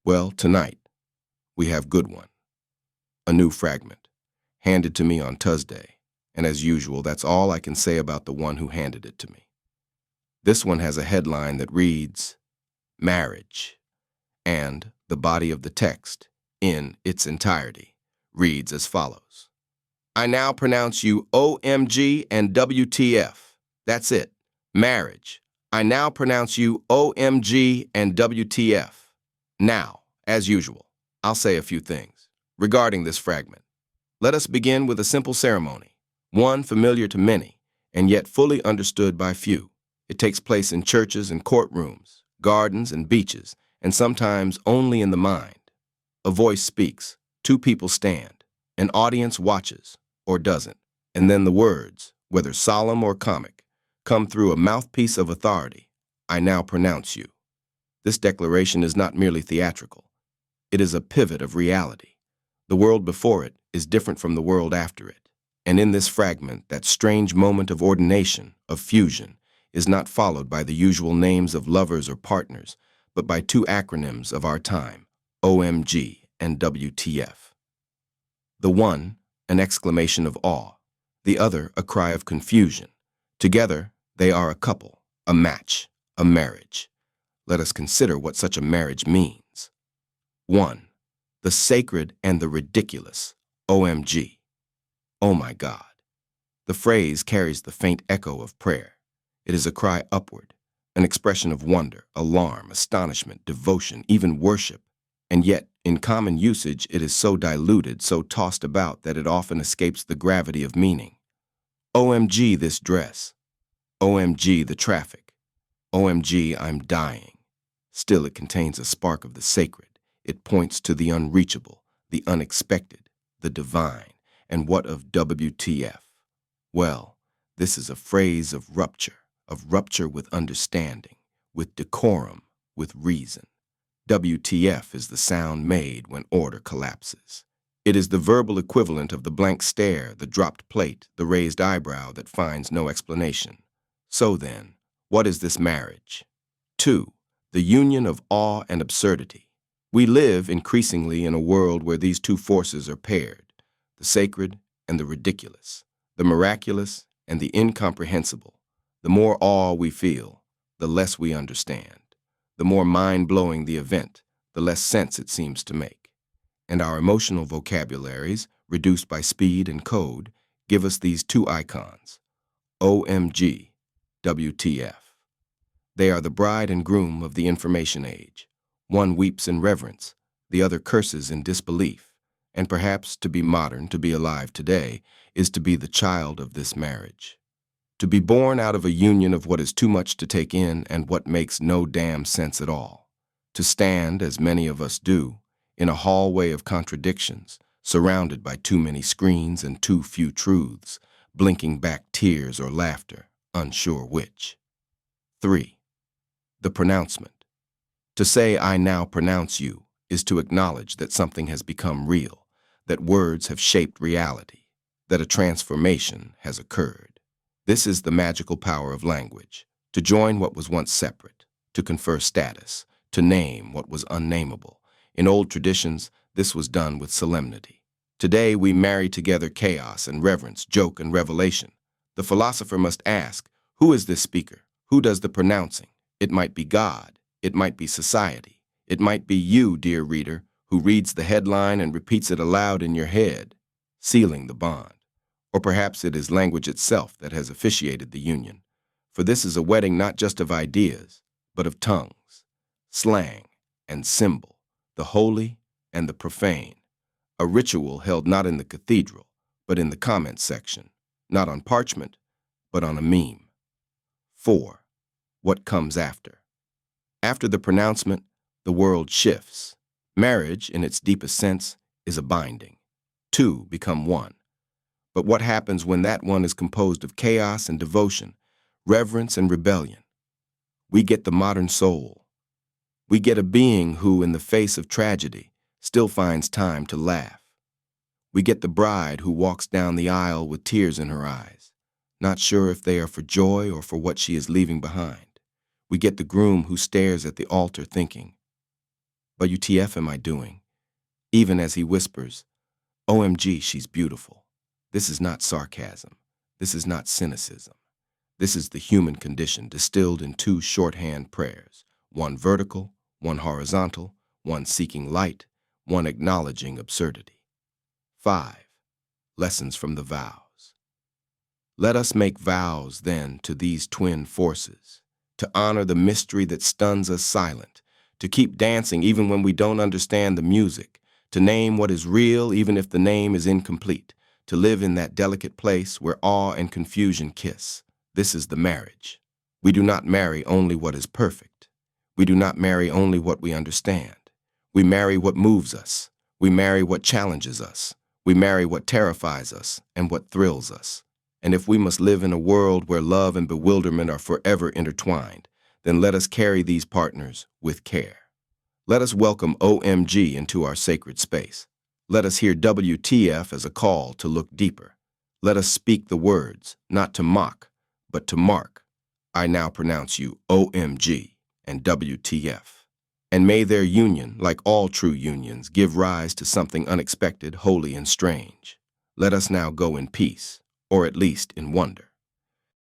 Well, tonight, we have good one. A new fragment, handed to me on Tuesday, and as usual, that's all I can say about the one who handed it to me. This one has a headline that reads, Marriage, and the body of the text, in its entirety, reads as follows. I now pronounce you OMG and WTF. That's it. Marriage. I now pronounce you OMG and WTF. Now, as usual, I'll say a few things regarding this fragment. Let us begin with a simple ceremony, one familiar to many, and yet fully understood by few. It takes place in churches and courtrooms, gardens and beaches, and sometimes only in the mind. A voice speaks, two people stand, an audience watches, or doesn't, and then the words, whether solemn or comic, come through a mouthpiece of authority. I now pronounce you. This declaration is not merely theatrical. It is a pivot of reality. The world before it is different from the world after it. And in this fragment, that strange moment of ordination, of fusion, is not followed by the usual names of lovers or partners, but by two acronyms of our time, OMG and WTF. The one, an exclamation of awe, the other a cry of confusion. Together, they are a couple, a match, a marriage. Let us consider what such a marriage means. 1. The sacred and the ridiculous, OMG. Oh my God. The phrase carries the faint echo of prayer. It is a cry upward, an expression of wonder, alarm, astonishment, devotion, even worship. And yet, in common usage, it is so diluted, so tossed about that it often escapes the gravity of meaning. OMG, this dress. OMG, the traffic. OMG, I'm dying. Still, it contains a spark of the sacred. It points to the unreachable, the unexpected, the divine. And what of WTF? Well, this is a phrase of rupture with understanding, with decorum, with reason. WTF is the sound made when order collapses. It is the verbal equivalent of the blank stare, the dropped plate, the raised eyebrow that finds no explanation. So then, what is this marriage? 2. The union of awe and absurdity. We live increasingly in a world where these two forces are paired, the sacred and the ridiculous, the miraculous and the incomprehensible. The more awe we feel, the less we understand. The more mind-blowing the event, the less sense it seems to make. And our emotional vocabularies, reduced by speed and code, give us these two icons, OMG, WTF. They are the bride and groom of the information age. One weeps in reverence, the other curses in disbelief. And perhaps to be modern, to be alive today, is to be the child of this marriage. To be born out of a union of what is too much to take in and what makes no damn sense at all. To stand, as many of us do, in a hallway of contradictions, surrounded by too many screens and too few truths, blinking back tears or laughter, unsure which. 3. The pronouncement. To say I now pronounce you is to acknowledge that something has become real, that words have shaped reality, that a transformation has occurred. This is the magical power of language, to join what was once separate, to confer status, to name what was unnameable. In old traditions, this was done with solemnity. Today, we marry together chaos and reverence, joke and revelation. The philosopher must ask, who is this speaker? Who does the pronouncing? It might be God. It might be society. It might be you, dear reader, who reads the headline and repeats it aloud in your head, sealing the bond. Or perhaps it is language itself that has officiated the union. For this is a wedding not just of ideas, but of tongues, slang, and symbol, the holy and the profane. A ritual held not in the cathedral, but in the comments section, not on parchment, but on a meme. 4. What comes after? After the pronouncement, the world shifts. Marriage, in its deepest sense, is a binding. Two become one. But what happens when that one is composed of chaos and devotion, reverence and rebellion? We get the modern soul. We get a being who, in the face of tragedy, still finds time to laugh. We get the bride who walks down the aisle with tears in her eyes, not sure if they are for joy or for what she is leaving behind. We get the groom who stares at the altar thinking, WTF am I doing? Even as he whispers, OMG, she's beautiful. This is not sarcasm. This is not cynicism. This is the human condition distilled in two shorthand prayers, one vertical, one horizontal, one seeking light, one acknowledging absurdity. 5. Lessons from the vows. Let us make vows, then, to these twin forces, to honor the mystery that stuns us silent, to keep dancing even when we don't understand the music, to name what is real even if the name is incomplete, to live in that delicate place where awe and confusion kiss. This is the marriage. We do not marry only what is perfect. We do not marry only what we understand. We marry what moves us. We marry what challenges us. We marry what terrifies us and what thrills us. And if we must live in a world where love and bewilderment are forever intertwined, then let us carry these partners with care. Let us welcome OMG into our sacred space. Let us hear WTF as a call to look deeper. Let us speak the words, not to mock, but to mark. I now pronounce you OMG and WTF. And may their union, like all true unions, give rise to something unexpected, holy, and strange. Let us now go in peace, or at least in wonder.